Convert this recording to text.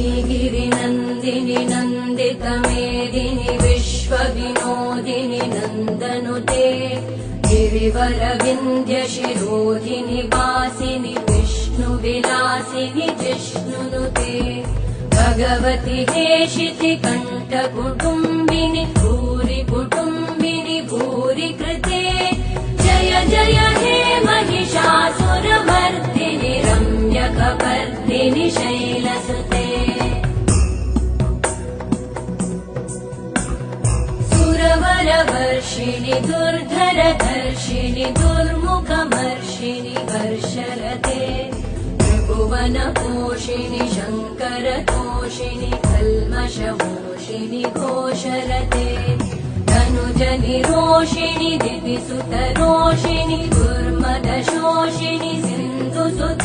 श्रीगिरिनन्दिनि नन्दितमेदिनि विश्वविनोदिनि नन्दनुते गिरिवरविन्ध्यशिरोधिनि वासिनि विष्णुविलासिनि जिष्णुनुते भगवति हेशिति कण्ठकुटुम्बिनि भूरि कुटुम्बिनि भूरि कृते जय जय हे महिषासुरमर्दिनि रम्यकपर्दिनि शैलसुते सुरवरवर्षिणि दुर्धरधर्षिणि दुर्मुखमर्षिणि हर्षरते त्रिभुवनपोषिणि शङ्करतोषिणि कल्मषमोषिणि घोषरते धनुजनिरोषिणि दितिसुतरोषिणि दुर्मदशोषिणि सिन्धुसुते